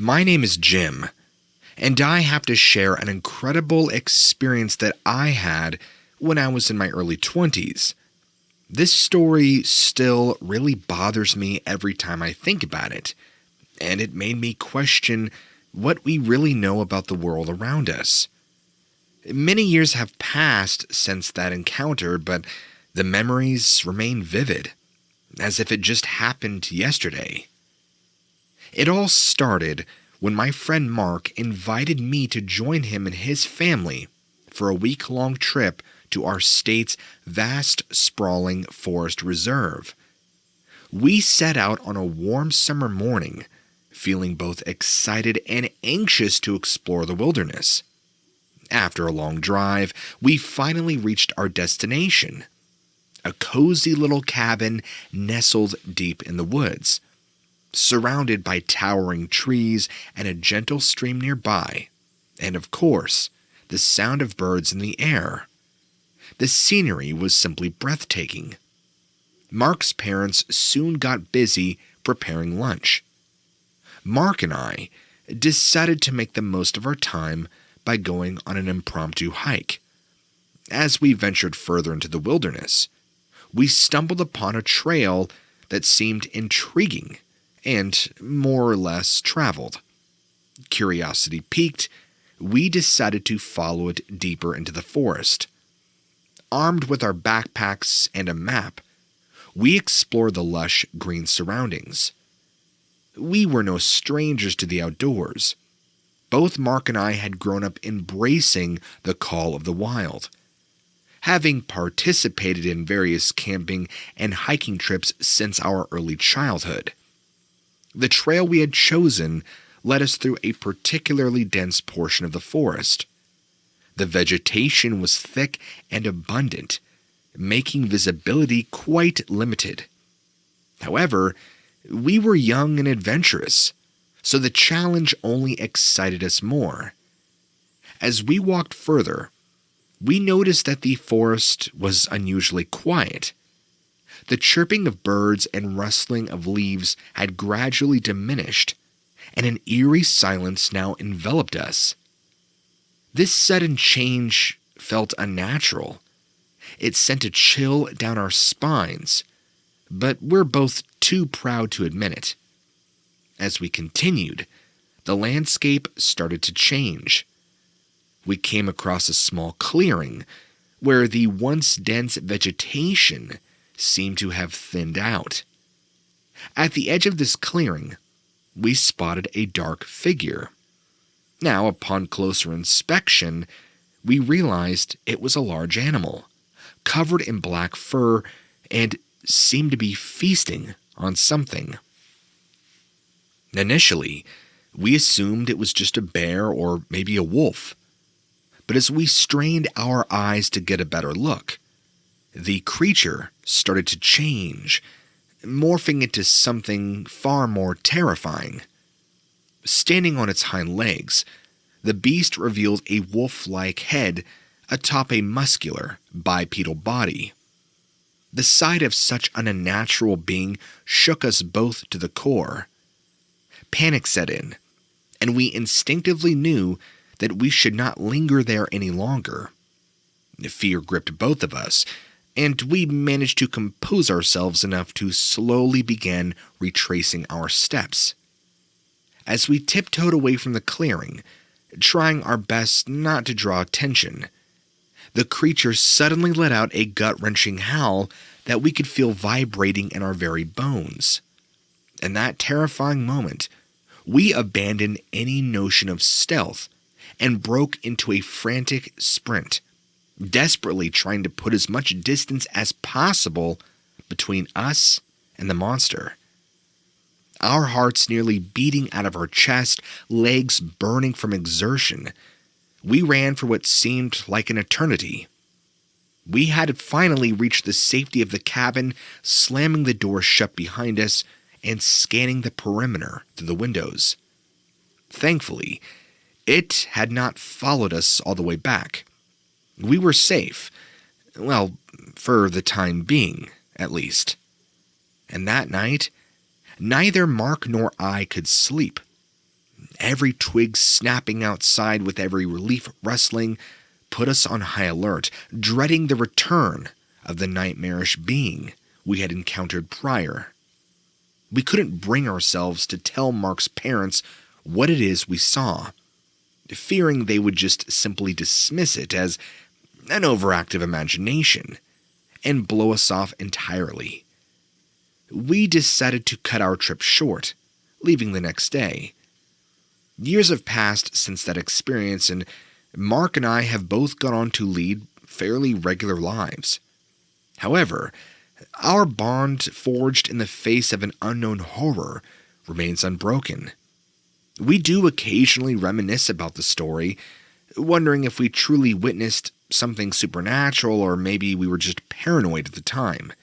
My name is Jim, and I have to share an incredible experience that I had when I was in my early 20s. This story still really bothers me every time I think about it, and it made me question what we really know about the world around us. Many years have passed since that encounter, but the memories remain vivid, as if it just happened yesterday. It all started when my friend Mark invited me to join him and his family for a week-long trip to our state's vast, sprawling forest reserve. We set out on a warm summer morning, feeling both excited and anxious to explore the wilderness. After a long drive, we finally reached our destination, a cozy little cabin nestled deep in the woods, surrounded by towering trees and a gentle stream nearby, and of course, the sound of birds in the air. The scenery was simply breathtaking. Mark's parents soon got busy preparing lunch. Mark and I decided to make the most of our time by going on an impromptu hike. As we ventured further into the wilderness, we stumbled upon a trail that seemed intriguing and more or less traveled. Curiosity piqued, we decided to follow it deeper into the forest. Armed with our backpacks and a map, we explored the lush green surroundings. We were no strangers to the outdoors. Both Mark and I had grown up embracing the call of the wild, having participated in various camping and hiking trips since our early childhood. The trail we had chosen led us through a particularly dense portion of the forest. The vegetation was thick and abundant, making visibility quite limited. However, we were young and adventurous, so the challenge only excited us more. As we walked further, we noticed that the forest was unusually quiet. The chirping of birds and rustling of leaves had gradually diminished, and an eerie silence now enveloped us. This sudden change felt unnatural. It sent a chill down our spines, but we're both too proud to admit it. As we continued, the landscape started to change. We came across a small clearing where the once dense vegetation seemed to have thinned out. At the edge of this clearing, we spotted a dark figure. Now, upon closer inspection, we realized it was a large animal, covered in black fur, and seemed to be feasting on something. Initially, we assumed it was just a bear or maybe a wolf. But as we strained our eyes to get a better look, the creature started to change, morphing into something far more terrifying. Standing on its hind legs, the beast revealed a wolf-like head atop a muscular, bipedal body. The sight of such an unnatural being shook us both to the core. Panic set in, and we instinctively knew that we should not linger there any longer. Fear gripped both of us, and we managed to compose ourselves enough to slowly begin retracing our steps. As we tiptoed away from the clearing, trying our best not to draw attention, the creature suddenly let out a gut-wrenching howl that we could feel vibrating in our very bones. In that terrifying moment, we abandoned any notion of stealth and broke into a frantic sprint, desperately trying to put as much distance as possible between us and the monster. Our hearts nearly beating out of our chest, legs burning from exertion, we ran for what seemed like an eternity. We had finally reached the safety of the cabin, slamming the door shut behind us and scanning the perimeter through the windows. Thankfully, it had not followed us all the way back. We were safe. Well, for the time being, at least. And that night, neither Mark nor I could sleep. Every twig snapping outside with every leaf rustling put us on high alert, dreading the return of the nightmarish being we had encountered prior. We couldn't bring ourselves to tell Mark's parents what it is we saw, fearing they would just simply dismiss it as an overactive imagination and blow us off entirely. We decided to cut our trip short, leaving the next day. Years have passed since that experience, and Mark and I have both gone on to lead fairly regular lives. However, our bond forged in the face of an unknown horror remains unbroken. We do occasionally reminisce about the story, wondering if we truly witnessed something supernatural or maybe we were just paranoid at the time.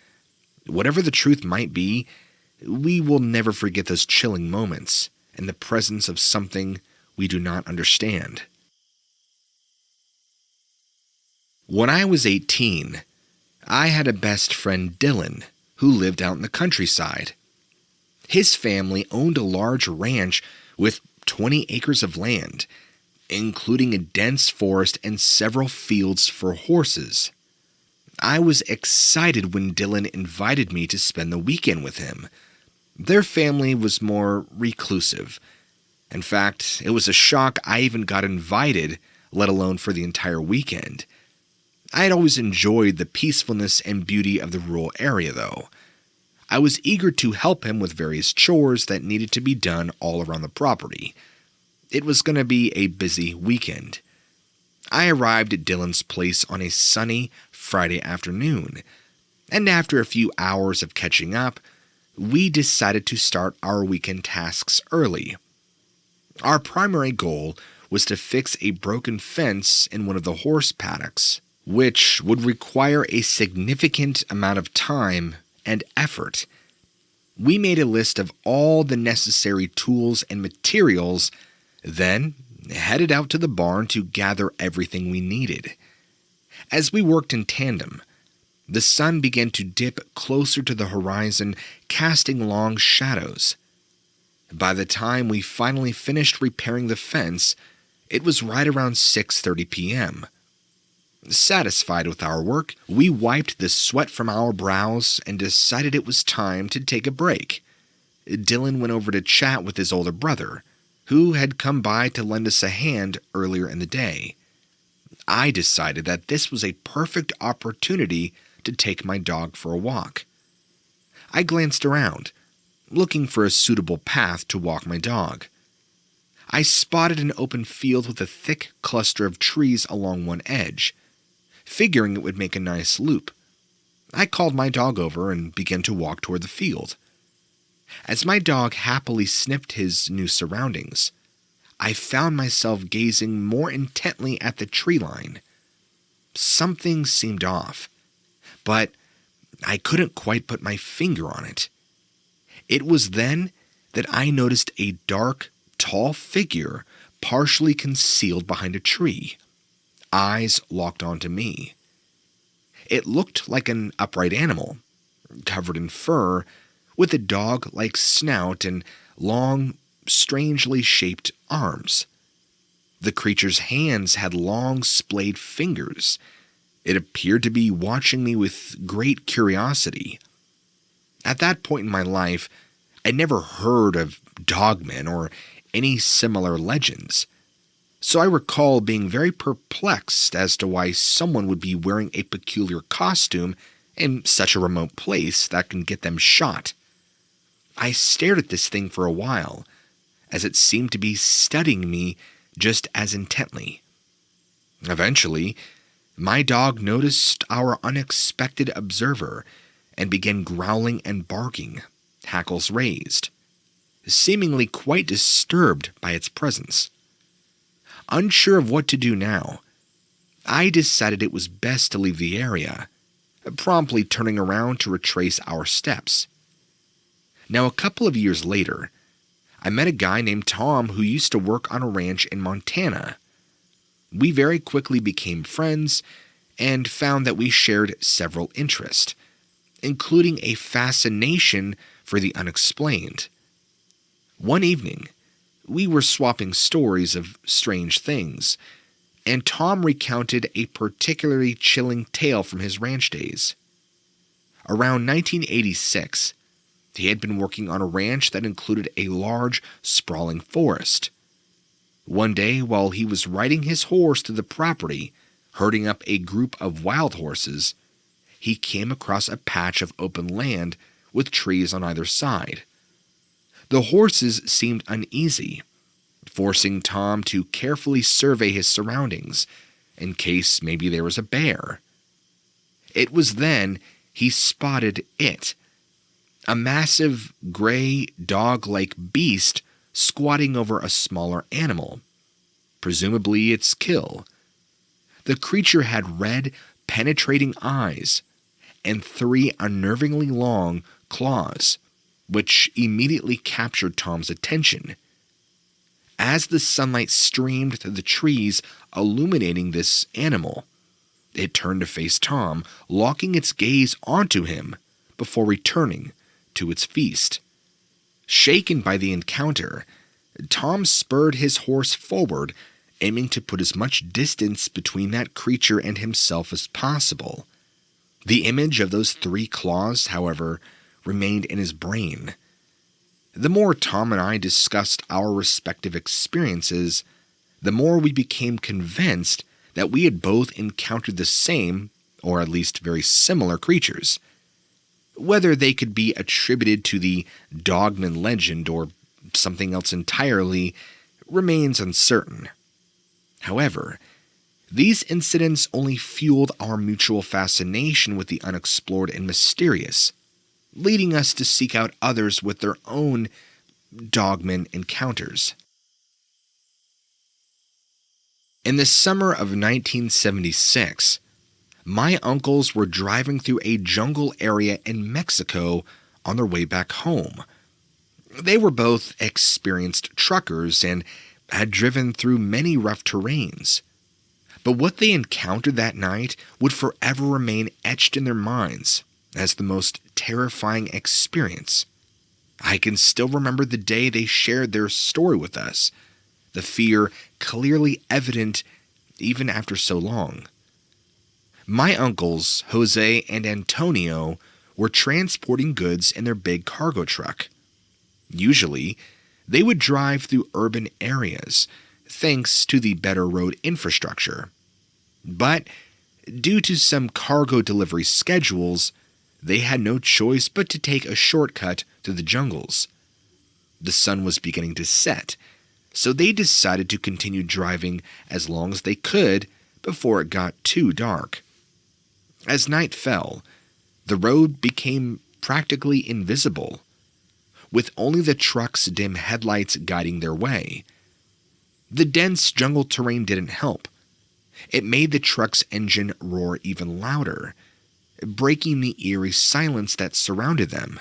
Whatever the truth might be, we will never forget those chilling moments and the presence of something we do not understand. When I was 18, I had a best friend, Dylan, who lived out in the countryside. His family owned a large ranch with 20 acres of land, including a dense forest and several fields for horses. I was excited when Dylan invited me to spend the weekend with him. Their family was more reclusive. In fact, it was a shock I even got invited, let alone for the entire weekend. I had always enjoyed the peacefulness and beauty of the rural area, though. I was eager to help him with various chores that needed to be done all around the property. It was going to be a busy weekend. I arrived at Dylan's place on a sunny Friday afternoon, and after a few hours of catching up, we decided to start our weekend tasks early. Our primary goal was to fix a broken fence in one of the horse paddocks, which would require a significant amount of time and effort. We made a list of all the necessary tools and materials, then headed out to the barn to gather everything we needed. As we worked in tandem, the sun began to dip closer to the horizon, casting long shadows. By the time we finally finished repairing the fence, it was right around 6:30 p.m. Satisfied with our work, we wiped the sweat from our brows and decided it was time to take a break. Dylan went over to chat with his older brother, who had come by to lend us a hand earlier in the day. I decided that this was a perfect opportunity to take my dog for a walk. I glanced around, looking for a suitable path to walk my dog. I spotted an open field with a thick cluster of trees along one edge, figuring it would make a nice loop. I called my dog over and began to walk toward the field. As my dog happily sniffed his new surroundings, I found myself gazing more intently at the tree line. Something seemed off, but I couldn't quite put my finger on it. It was then that I noticed a dark, tall figure partially concealed behind a tree, eyes locked onto me. It looked like an upright animal, covered in fur, with a dog-like snout and long, strangely shaped arms. The creature's hands had long, splayed fingers. It appeared to be watching me with great curiosity. At that point in my life, I'd never heard of dogmen or any similar legends, so I recall being very perplexed as to why someone would be wearing a peculiar costume in such a remote place that can get them shot. I stared at this thing for a while, as it seemed to be studying me just as intently. Eventually, my dog noticed our unexpected observer and began growling and barking, hackles raised, seemingly quite disturbed by its presence. Unsure of what to do now, I decided it was best to leave the area, promptly turning around to retrace our steps. Now, a couple of years later, I met a guy named Tom who used to work on a ranch in Montana. We very quickly became friends and found that we shared several interests, including a fascination for the unexplained. One evening, We were swapping stories of strange things, and Tom recounted a particularly chilling tale from his ranch days. Around 1986, he had been working on a ranch that included a large, sprawling forest. One day, while he was riding his horse through the property, herding up a group of wild horses, he came across a patch of open land with trees on either side. The horses seemed uneasy, forcing Tom to carefully survey his surroundings in case maybe there was a bear. It was then he spotted it, a massive gray dog-like beast squatting over a smaller animal, presumably its kill. The creature had red, penetrating eyes and 3 unnervingly long claws, which immediately captured Tom's attention. As the sunlight streamed through the trees illuminating this animal, it turned to face Tom, locking its gaze onto him before returning to its feast. Shaken by the encounter, Tom spurred his horse forward, aiming to put as much distance between that creature and himself as possible. The image of those 3 claws, however, remained in his brain. The more Tom and I discussed our respective experiences, the more we became convinced that we had both encountered the same, or at least very similar creatures. Whether they could be attributed to the Dogman legend or something else entirely remains uncertain. However, these incidents only fueled our mutual fascination with the unexplored and mysterious, leading us to seek out others with their own Dogman encounters. In the summer of 1976, my uncles were driving through a jungle area in Mexico on their way back home. They were both experienced truckers and had driven through many rough terrains. But what they encountered that night would forever remain etched in their minds as the most terrifying experience. I can still remember the day they shared their story with us, the fear clearly evident even after so long. My uncles, Jose and Antonio, were transporting goods in their big cargo truck. Usually, they would drive through urban areas, thanks to the better road infrastructure. But due to some cargo delivery schedules, they had no choice but to take a shortcut through the jungles. The sun was beginning to set, so they decided to continue driving as long as they could before it got too dark. As night fell, the road became practically invisible, with only the truck's dim headlights guiding their way. The dense jungle terrain didn't help. It made the truck's engine roar even louder, breaking the eerie silence that surrounded them.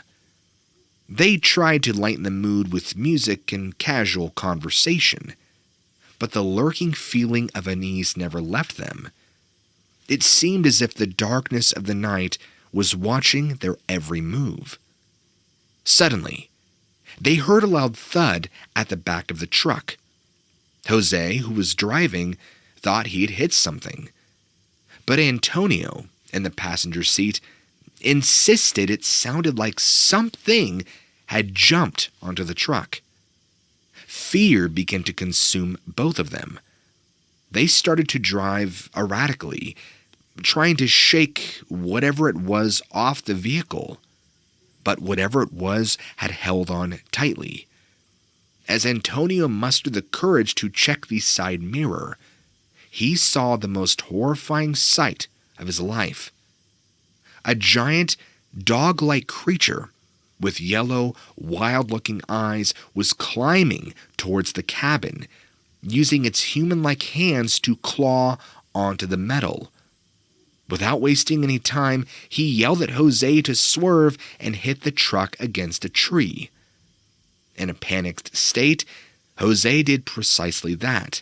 They tried to lighten the mood with music and casual conversation, but the lurking feeling of unease never left them. It seemed as if the darkness of the night was watching their every move. Suddenly, they heard a loud thud at the back of the truck. Jose, who was driving, thought he had hit something. But Antonio, in the passenger seat, insisted it sounded like something had jumped onto the truck. Fear began to consume both of them. They started to drive erratically, trying to shake whatever it was off the vehicle. But whatever it was had held on tightly. As Antonio mustered the courage to check the side mirror, he saw the most horrifying sight of his life. A giant, dog-like creature with yellow, wild-looking eyes was climbing towards the cabin, using its human-like hands to claw onto the metal. Without wasting any time, he yelled at Jose to swerve and hit the truck against a tree. In a panicked state, Jose did precisely that,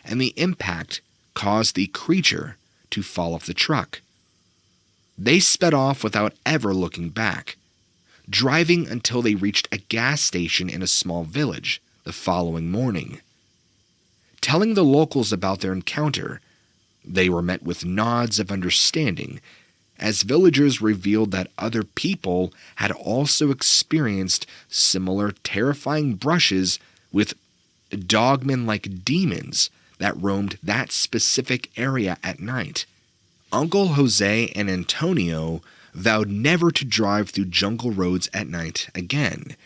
and the impact caused the creature to fall off the truck. They sped off without ever looking back, driving until they reached a gas station in a small village the following morning. Telling the locals about their encounter, they were met with nods of understanding, as villagers revealed that other people had also experienced similar terrifying brushes with dogman-like demons that roamed that specific area at night. Uncle Jose and Antonio vowed never to drive through jungle roads at night again.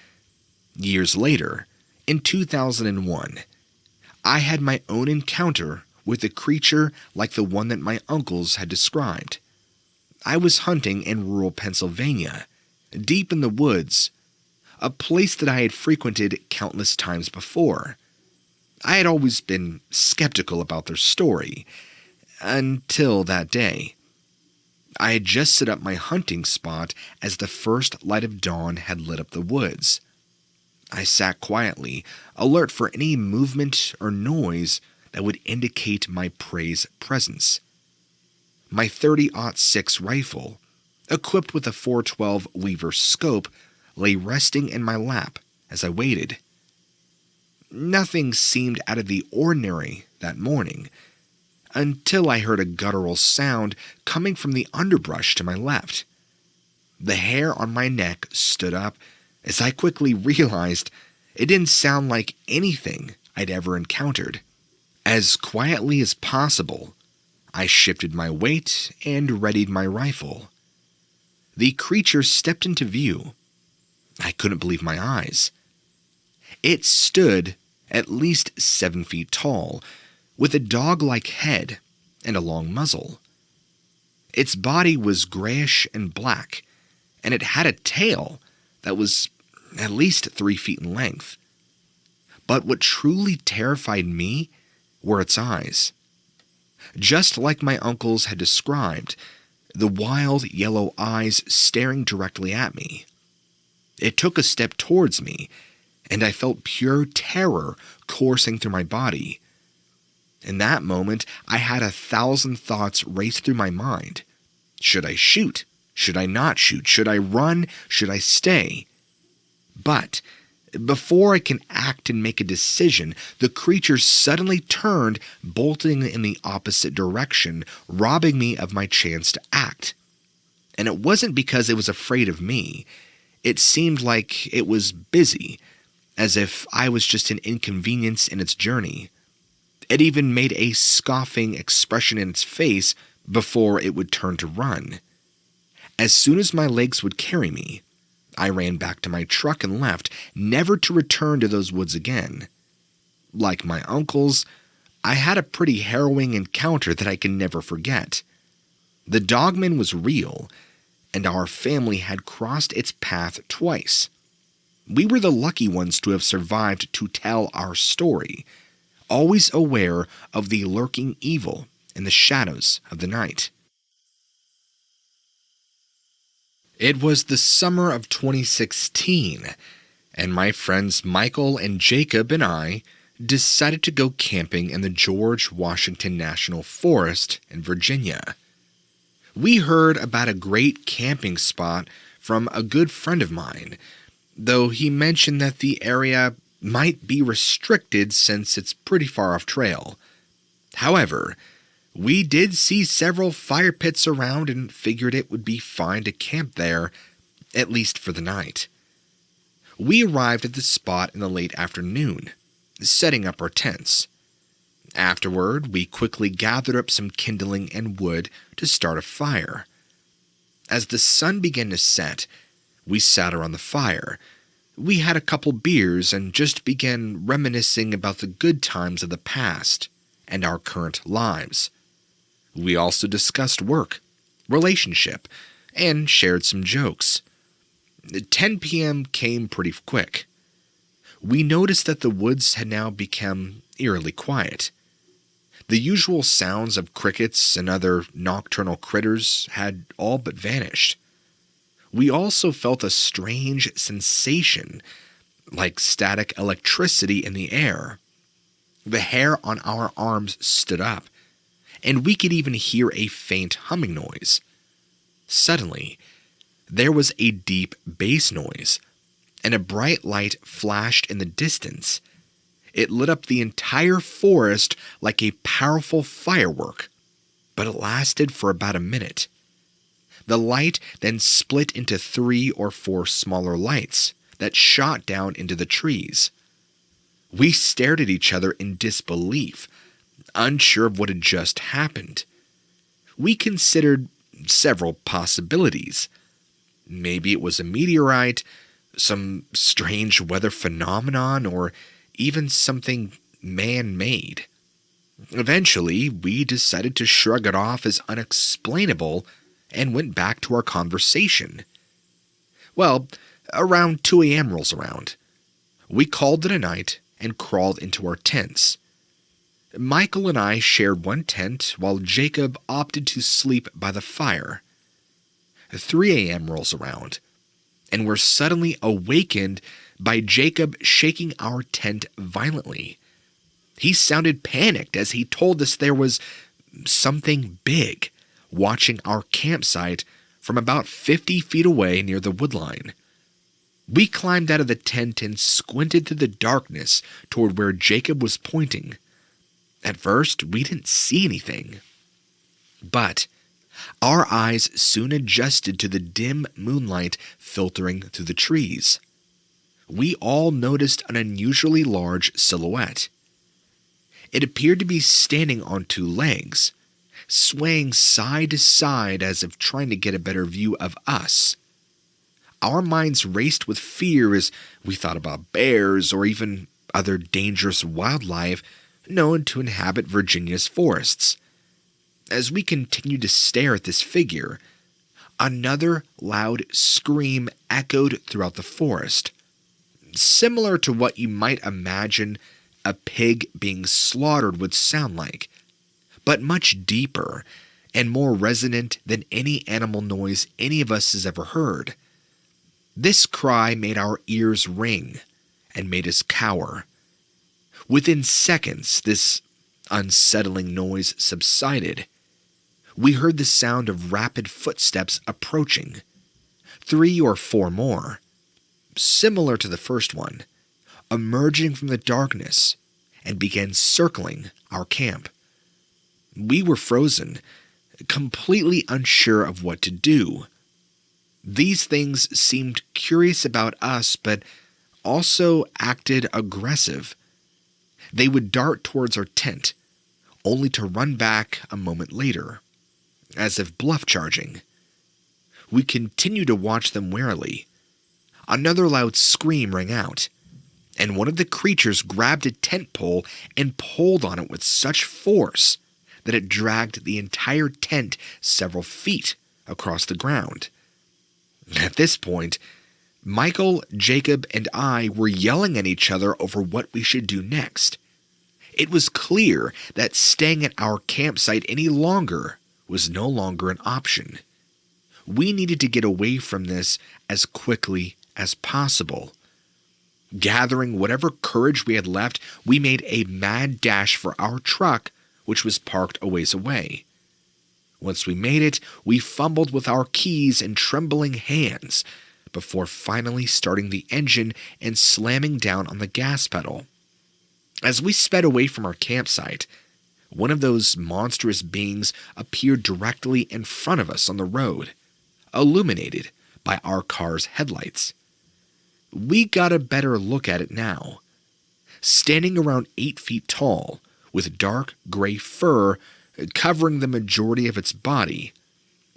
Years later, in 2001, I had my own encounter with a creature like the one that my uncles had described. I was hunting in rural Pennsylvania, deep in the woods, a place that I had frequented countless times before. I had always been skeptical about their story, until that day. I had just set up my hunting spot as the first light of dawn had lit up the woods. I sat quietly, alert for any movement or noise that would indicate my prey's presence. My 30-06 rifle, equipped with a 412 Weaver scope, lay resting in my lap as I waited. Nothing seemed out of the ordinary that morning, until I heard a guttural sound coming from the underbrush to my left. The hair on my neck stood up as I quickly realized it didn't sound like anything I'd ever encountered. As quietly as possible, I shifted my weight and readied my rifle. The creature stepped into view. I couldn't believe my eyes. It stood at least 7 feet tall, with a dog-like head and a long muzzle. Its body was grayish and black, and it had a tail that was at least 3 feet in length. But what truly terrified me were its eyes. Just like my uncles had described, the wild yellow eyes staring directly at me. It took a step towards me, and I felt pure terror coursing through my body. In that moment, I had 1,000 thoughts race through my mind. Should I shoot? Should I not shoot? Should I run? Should I stay? But before I can act and make a decision, the creature suddenly turned, bolting in the opposite direction, robbing me of my chance to act. And it wasn't because it was afraid of me. It seemed like it was busy, as if I was just an inconvenience in its journey. It even made a scoffing expression in its face before it would turn to run. As soon as my legs would carry me, I ran back to my truck and left, never to return to those woods again. Like my uncles, I had a pretty harrowing encounter that I can never forget. The Dogman was real, and our family had crossed its path twice. We were the lucky ones to have survived to tell our story, always aware of the lurking evil in the shadows of the night. It was the summer of 2016, and my friends Michael and Jacob and I decided to go camping in the George Washington National Forest in Virginia. We heard about a great camping spot from a good friend of mine, though he mentioned that the area might be restricted since it's pretty far off trail. However, we did see several fire pits around and figured it would be fine to camp there, at least for the night. We arrived at the spot in the late afternoon, setting up our tents. Afterward, we quickly gathered up some kindling and wood to start a fire. As the sun began to set, we sat around the fire. We had a couple beers and just began reminiscing about the good times of the past and our current lives. We also discussed work, relationship, and shared some jokes. 10 p.m. came pretty quick. We noticed that the woods had now become eerily quiet. The usual sounds of crickets and other nocturnal critters had all but vanished. We also felt a strange sensation, like static electricity in the air. The hair on our arms stood up, and we could even hear a faint humming noise. Suddenly, there was a deep bass noise, and a bright light flashed in the distance, It lit up the entire forest like a powerful firework, but it lasted for about a minute. The light then split into 3 or 4 smaller lights that shot down into the trees. We stared at each other in disbelief, unsure of what had just happened. We considered several possibilities. Maybe it was a meteorite, some strange weather phenomenon, or even something man-made. Eventually, we decided to shrug it off as unexplainable and went back to our conversation. Well, around 2 a.m. rolls around. We called it a night and crawled into our tents. Michael and I shared one tent while Jacob opted to sleep by the fire. 3 a.m. rolls around, and we're suddenly awakened by Jacob shaking our tent violently. He sounded panicked as he told us there was something big watching our campsite from about 50 feet away near the woodline. We climbed out of the tent and squinted through the darkness toward where Jacob was pointing. At first, we didn't see anything, but our eyes soon adjusted to the dim moonlight filtering through the trees. We all noticed an unusually large silhouette. It appeared to be standing on 2 legs, swaying side to side as if trying to get a better view of us. Our minds raced with fear as we thought about bears or even other dangerous wildlife known to inhabit Virginia's forests. As we continued to stare at this figure, another loud scream echoed throughout the forest, similar to what you might imagine a pig being slaughtered would sound like, but much deeper and more resonant than any animal noise any of us has ever heard. This cry made our ears ring and made us cower. Within seconds, this unsettling noise subsided. We heard the sound of rapid footsteps approaching, 3 or 4 more, similar to the first one, emerging from the darkness and began circling our camp. We were frozen, completely unsure of what to do. These things seemed curious about us, but also acted aggressive. They would dart towards our tent, only to run back a moment later, as if bluff charging. We continued to watch them warily. Another loud scream rang out, and one of the creatures grabbed a tent pole and pulled on it with such force that it dragged the entire tent several feet across the ground. At this point, Michael, Jacob, and I were yelling at each other over what we should do next. It was clear that staying at our campsite any longer was no longer an option. We needed to get away from this as quickly as possible. Gathering whatever courage we had left, we made a mad dash for our truck, which was parked a ways away. Once we made it, we fumbled with our keys in trembling hands before finally starting the engine and slamming down on the gas pedal. As we sped away from our campsite, one of those monstrous beings appeared directly in front of us on the road, illuminated by our car's headlights. We got a better look at it now. Standing around 8 feet tall, with dark gray fur covering the majority of its body,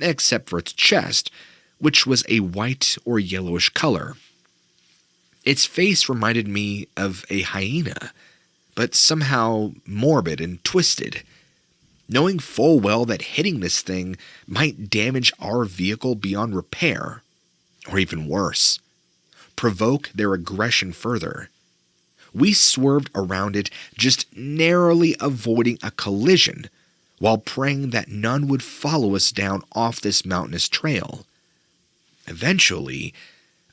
except for its chest, which was a white or yellowish color. Its face reminded me of a hyena, but somehow morbid and twisted. Knowing full well that hitting this thing might damage our vehicle beyond repair, or even worse, provoke their aggression further, we swerved around it, just narrowly avoiding a collision while praying that none would follow us down off this mountainous trail. Eventually,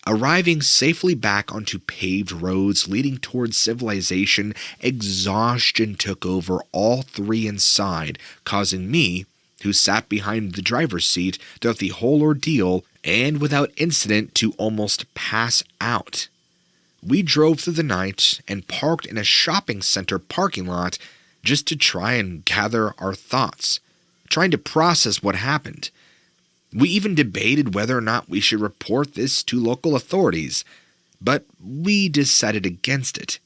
arriving safely back onto paved roads leading towards civilization, exhaustion took over all 3 inside, causing me, who sat behind the driver's seat throughout the whole ordeal and without incident, to almost pass out. we drove through the night and parked in a shopping center parking lot just to try and gather our thoughts, trying to process what happened. We even debated whether or not we should report this to local authorities, but we decided against it.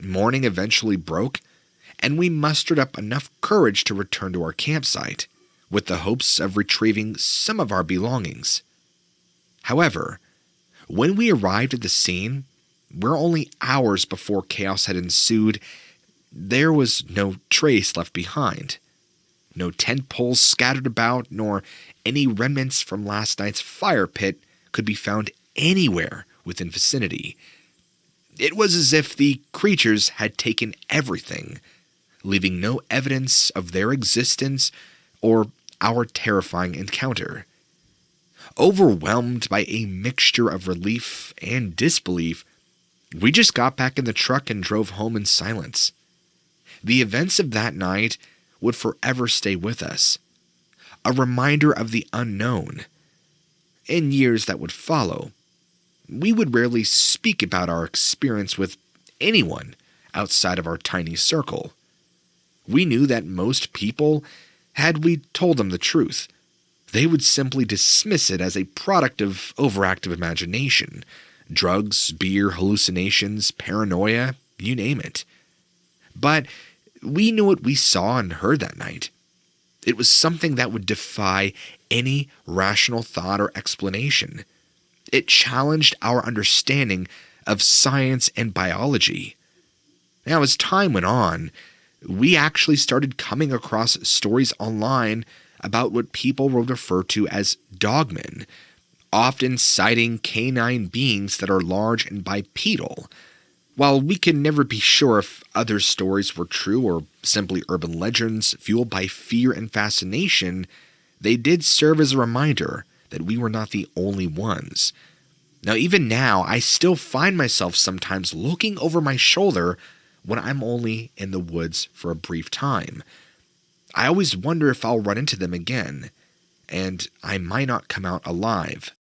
Morning eventually broke, and we mustered up enough courage to return to our campsite, with the hopes of retrieving some of our belongings. However, when we arrived at the scene, where only hours before chaos had ensued, there was no trace left behind. No tent poles scattered about, nor any remnants from last night's fire pit could be found anywhere within vicinity. It was as if the creatures had taken everything, leaving no evidence of their existence or our terrifying encounter. Overwhelmed by a mixture of relief and disbelief, we just got back in the truck and drove home in silence. The events of that night would forever stay with us, a reminder of the unknown. In years that would follow, we would rarely speak about our experience with anyone outside of our tiny circle. We knew that most people, had we told them the truth, they would simply dismiss it as a product of overactive imagination, drugs, beer, hallucinations, paranoia, you name it. But we knew what we saw and heard that night. It was something that would defy any rational thought or explanation. It challenged our understanding of science and biology. Now, as time went on, we actually started coming across stories online about what people would refer to as dogmen, often citing canine beings that are large and bipedal. While we could never be sure if other stories were true or simply urban legends fueled by fear and fascination, they did serve as a reminder that we were not the only ones. Now, even now, I still find myself sometimes looking over my shoulder when I'm only in the woods for a brief time. I always wonder if I'll run into them again, and I might not come out alive.